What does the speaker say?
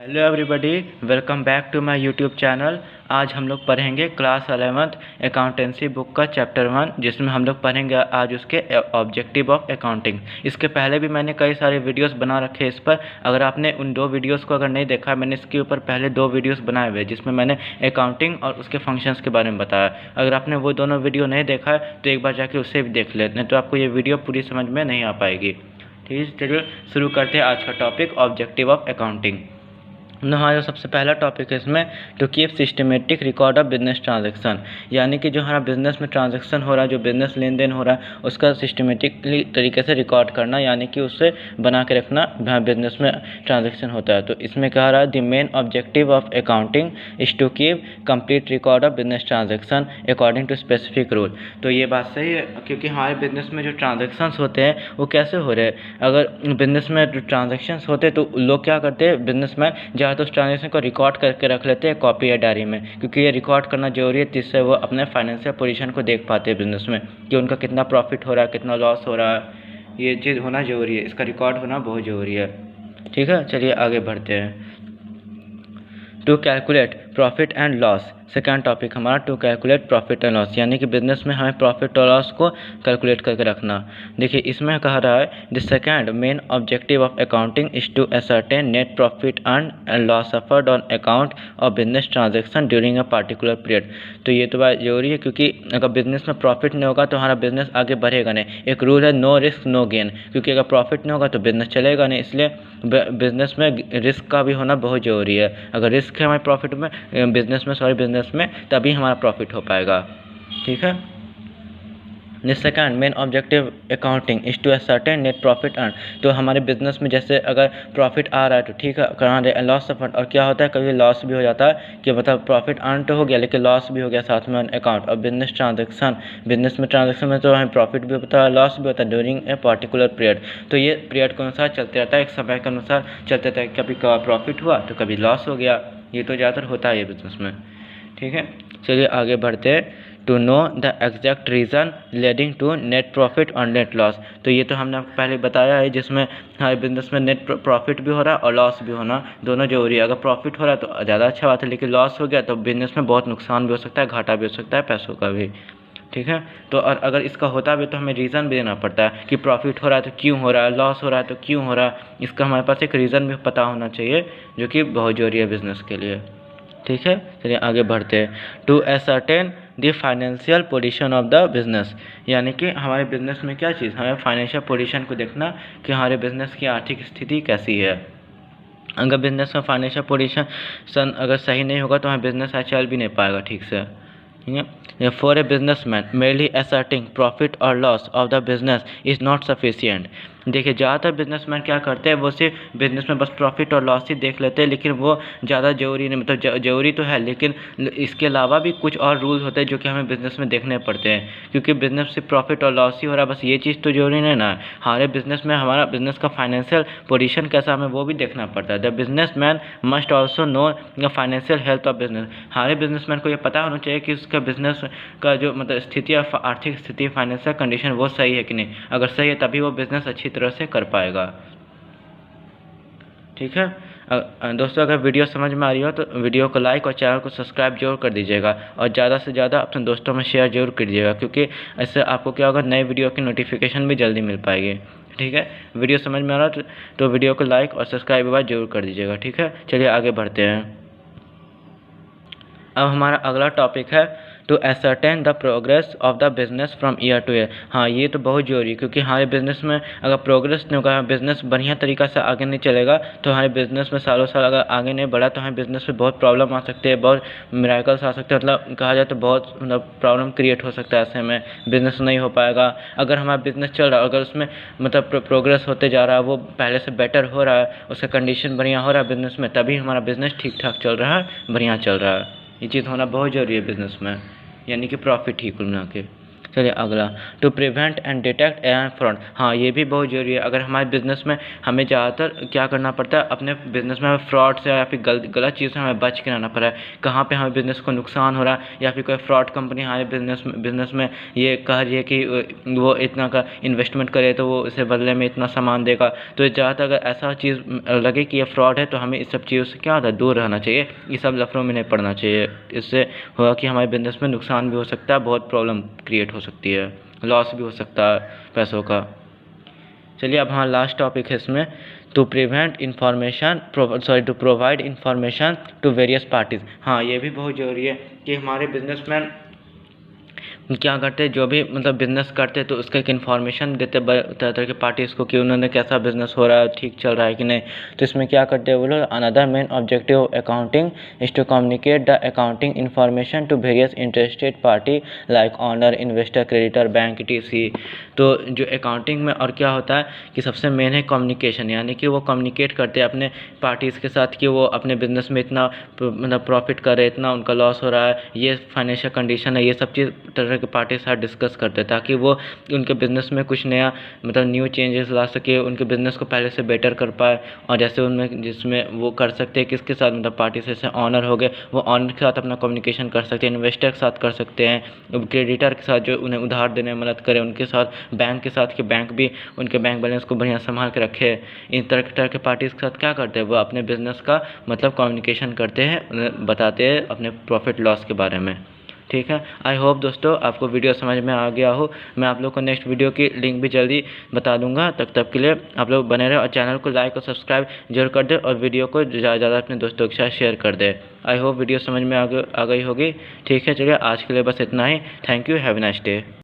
Hello everybody, welcome back to my YouTube channel. आज हम लोग पढ़ेंगे क्लास 11th अकाउंटेंसी बुक का चैप्टर 1, जिसमें हम लोग पढ़ेंगे आज उसके ऑब्जेक्टिव ऑफ अकाउंटिंग। इसके पहले भी मैंने कई सारे वीडियोस बना रखे हैं इस पर। अगर आपने उन 2 वीडियोस को अगर नहीं देखा, मैंने इसके ऊपर पहले 2 वीडियोस बनाए हुए हैं जिसमें मैंने अकाउंटिंग और उसके फंक्शंस के बारे में बताया। अगर आपने वो दोनों वीडियो नहीं देखा है तो एक बार जाके उससे भी देख लेते हैं, तो आपको ये वीडियो पूरी समझ में नहीं आ पाएगी। ठीक है, चलिए शुरू करते हैं आज का टॉपिक, ऑब्जेक्टिव ऑफ अकाउंटिंग। हमारा सबसे पहला टॉपिक है इसमें to keep systematic record of business transaction, यानी कि जो हमारा बिजनेस में ट्रांजैक्शन हो रहा है, जो बिजनेस लेन देन हो रहा है, उसका सिस्टमेटिकली तरीके से रिकॉर्ड करना, यानी कि उससे बना के रखना बिजनेस में ट्रांजैक्शन होता है। तो इसमें कह रहा है the main objective of accounting is to keep complete record of business transaction according to specific rule. तो ये बात सही है, क्योंकि हमारे बिजनेस में जो ट्रांजैक्शंस होते हैं वो कैसे हो रहे हैं। अगर बिजनेस में जो ट्रांजैक्शंस होते हैं तो लोग क्या करते हैं, बिजनेसमैन तो उस ट्रांजेक्शन को रिकॉर्ड करके रख लेते हैं कॉपी या डायरी में, क्योंकि ये रिकॉर्ड करना जरूरी है, जिससे वो अपने फाइनेंशियल पोजीशन को देख पाते हैं बिजनेस में कि उनका कितना प्रॉफिट हो रहा है, कितना लॉस हो रहा है। ये चीज़ होना जरूरी है, इसका रिकॉर्ड होना बहुत ज़रूरी है। ठीक है, चलिए आगे बढ़ते हैं। To calculate profit and loss, second topic हमारा to calculate profit and loss, यानी कि बिजनेस में हमें प्रॉफिट और लॉस को कैलकुलेट करके रखना। देखिए इसमें कह रहा है the second main objective of accounting is to ascertain net profit and loss suffered on account of business transaction during a particular period. तो ये तो बात जरूरी है, क्योंकि अगर बिजनेस में प्रॉफिट नहीं होगा तो हमारा बिजनेस आगे बढ़ेगा नहीं। एक रूल है नो रिस्क नो गेन, क्योंकि अगर प्रॉफिट नहीं होगा तो बिजनेस चलेगा नहीं, इसलिए बिजनेस में रिस्क का भी होना बहुत ज़रूरी है। अगर रिस्क है हमारे प्रॉफिट में, बिजनेस में, तभी हमारा प्रॉफिट हो पाएगा। ठीक है, the second main objective accounting is to ascertain net profit earn. तो हमारे बिजनेस में जैसे अगर प्रॉफिट आ रहा है तो ठीक है, करा रहे लॉस सफर, और क्या होता है कभी लॉस भी हो जाता है कि मतलब प्रॉफिट अर्न तो हो गया लेकिन लॉस भी हो गया साथ में अकाउंट। और बिजनेस ट्रांजैक्शन, बिजनेस में ट्रांजैक्शन में तो हमें प्रॉफिट भी होता है, लॉस भी होता है ड्यूरिंग ए पर्टिकुलर पीरियड। तो ये पीरियड के अनुसार चलते रहता है, एक समय के अनुसार चलते रहता है, कभी प्रॉफिट हुआ तो कभी लॉस हो गया। ये तो ज़्यादातर होता है ये बिजनेस में। ठीक है, चलिए आगे बढ़ते हैं। To know the exact reason leading to net profit और नेट लॉस। तो ये तो हमने आपको पहले बताया है, जिसमें हमारे बिजनेस में नेट प्रॉफिट भी हो रहा है और लॉस भी होना दोनों जरूरी है। अगर प्रॉफिट हो रहा है तो ज़्यादा अच्छा बात है, लेकिन लॉस हो गया तो बिजनेस में बहुत नुकसान भी हो सकता है, घाटा भी हो सकता है, पैसों का भी। ठीक है, तो और अगर इसका होता भी तो हमें रीज़न भी देना पड़ता है कि प्रॉफिट हो रहा है तो क्यों हो रहा है, लॉस हो रहा है तो क्यों हो रहा है। इसका हमारे पास एक रीज़न भी पता होना चाहिए, जो कि बहुत ज़रूरी है बिजनेस के लिए। ठीक है, चलिए आगे बढ़ते हैं। To ascertain the financial position of the business, यानी कि हमारे बिजनेस में क्या चीज़, हमें फाइनेंशियल पोजीशन को देखना कि हमारे बिजनेस की आर्थिक स्थिति कैसी है। अगर बिजनेस में फाइनेंशियल पोजीशन अगर सही नहीं होगा तो हमें बिजनेस चल भी नहीं पाएगा ठीक से। ठीक है, for a businessman merely asserting profit और loss of the business is not sufficient. देखिए ज़्यादातर बिजनेसमैन क्या करते हैं, वो सिर्फ बिजनेस में बस प्रॉफिट और लॉस ही देख लेते हैं, लेकिन वो ज़्यादा जरूरी नहीं, मतलब जरूरी तो है लेकिन इसके अलावा भी कुछ और रूल होते हैं जो कि हमें बिजनेस में देखने पड़ते हैं। क्योंकि बिजनेस से प्रॉफिट और लॉस ही हो रहा है, बस ये चीज़ तो जरूरी नहीं ना। हमारे बिजनेस में हमारा बिजनेस का फाइनेंशियल पोजीशन कैसा हमें वो भी देखना पड़ता है। The business man must also know the financial health of business. हमारे बिजनेसमैन को ये पता होना चाहिए कि उसका बिजनेस का जो मतलब स्थिति, आर्थिक स्थिति, फाइनेंशियल कंडीशन वो सही है कि नहीं। अगर सही है तभी वो बिजनेस अच्छी तरह से कर पाएगा। ठीक है, दोस्तों अगर वीडियो समझ में आ रही हो तो वीडियो को लाइक और चैनल को सब्सक्राइब जरूर कर दीजिएगा, और ज़्यादा से ज़्यादा अपने दोस्तों में शेयर जरूर कीजिएगा, क्योंकि ऐसे आपको क्या होगा, नए वीडियो की नोटिफिकेशन भी जल्दी मिल पाएगी। ठीक है, वीडियो समझ में आ रहा तो वीडियो को लाइक और सब्सक्राइब जरूर कर दीजिएगा। ठीक है, चलिए आगे बढ़ते हैं। अब हमारा अगला टॉपिक है to ascertain the progress of the business from year to year. हाँ, ये तो बहुत ज़रूरी है, क्योंकि हमारे बिजनेस में अगर प्रोग्रेस नहीं होगा, बिजनेस बढ़िया तरीक़ा से आगे नहीं चलेगा, तो हमारे बिजनेस में सालों साल अगर आगे नहीं बढ़ा तो हमारे बिजनेस में बहुत प्रॉब्लम आ सकती है, बहुत मिराकल्स आ सकते हैं। मतलब कहा जाए तो बहुत मतलब प्रॉब्लम क्रिएट हो सकता है, ऐसे में बिजनेस नहीं हो पाएगा। अगर हमारा बिजनेस चल रहा है, अगर उसमें मतलब प्रोग्रेस होते जा रहा है, वो पहले से बेटर हो रहा है, उसका कंडीशन बढ़िया हो रहा है बिजनेस में, तभी हमारा बिजनेस ठीक ठाक चल रहा है, बढ़िया चल रहा है। ये चीज़ होना बहुत ज़रूरी है बिजनेस में, यानी कि प्रॉफिट ठीक होना के। चलिए अगला, to prevent and detect and fraud. हाँ, ये भी बहुत ज़रूरी है। अगर हमारे बिज़नेस में हमें ज़्यादातर क्या करना पड़ता है, अपने बिज़नेस में फ्रॉड से या फिर गलत चीज़ से हमें बच के रहना पड़ा है। कहाँ पे हमें बिज़नेस को नुकसान हो रहा है या फिर कोई फ्रॉड कंपनी हमारे बिज़नेस में ये कह रही है कि वो इतना का इन्वेस्टमेंट करे तो वो इसे बदले में इतना सामान देगा। तो ज़्यादातर अगर ऐसा चीज़ लगे कि ये फ्रॉड है तो हमें इस सब चीज़ों से क्या होता है, दूर रहना चाहिए। ये सब लफड़ों में नहीं पड़ना चाहिए। इससे होगा कि हमारे बिज़नेस में नुकसान भी हो सकता है, बहुत प्रॉब्लम क्रिएट हो सकती है, लॉस भी हो सकता है पैसों का। चलिए अब हमारा लास्ट टॉपिक है इसमें, to prevent information to provide information to various parties. हाँ, ये भी बहुत ज़रूरी है कि हमारे बिजनेसमैन क्या करते हैं, जो भी मतलब बिज़नेस करते हैं तो उसका एक इन्फॉर्मेशन देते तरह तरह के पार्टीज़ को कि उन्होंने कैसा बिज़नेस हो रहा है, ठीक चल रहा है कि नहीं। तो इसमें क्या करते हैं वो लोग, another main objective of accounting is to communicate the accounting information to various interested party like owner, investor, creditor, bank, etc. तो जो अकाउंटिंग में और क्या होता है कि सबसे मेन है कम्युनिकेशन, यानी कि वो कम्युनिकेट करते हैं अपने पार्टीज़ के साथ कि वो अपने बिज़नेस में इतना मतलब प्रॉफिट करे, इतना उनका लॉस हो रहा है, ये फाइनेंशियल कंडीशन है, ये सब चीज़ तरह के पार्टी के साथ डिस्कस करते हैं ताकि वो उनके बिज़नेस में कुछ नया मतलब न्यू चेंजेस ला सके, उनके बिज़नेस को पहले से बेटर कर पाए। और जैसे उनमें जिसमें वो कर सकते हैं किसके साथ, मतलब पार्टी से जैसे ऑनर हो गए, वो ऑनर के साथ अपना कम्युनिकेशन कर सकते हैं, इन्वेस्टर के साथ कर सकते हैं, क्रेडिटर के साथ जो उन्हें उधार देने में मदद करे उनके साथ, बैंक के साथ कि बैंक भी उनके बैंक बैलेंस को बढ़िया संभाल के रखे। इन तरह के पार्टीज़ के साथ क्या करते हैं, वो अपने बिज़नेस का मतलब कम्युनिकेशन करते हैं, उन्हें बताते हैं अपने प्रॉफिट लॉस के बारे में। ठीक है, आई होप दोस्तों आपको वीडियो समझ में आ गया हो। मैं आप लोग को नेक्स्ट वीडियो की लिंक भी जल्दी बता दूंगा। तब के लिए आप लोग बने रहे और चैनल को लाइक और सब्सक्राइब जरूर कर दे और वीडियो को ज़्यादा अपने दोस्तों के साथ शेयर कर दे। आई होप वीडियो समझ में आ गई होगी। ठीक है, चलिए आज के लिए बस इतना ही। Thank you, have a nice day.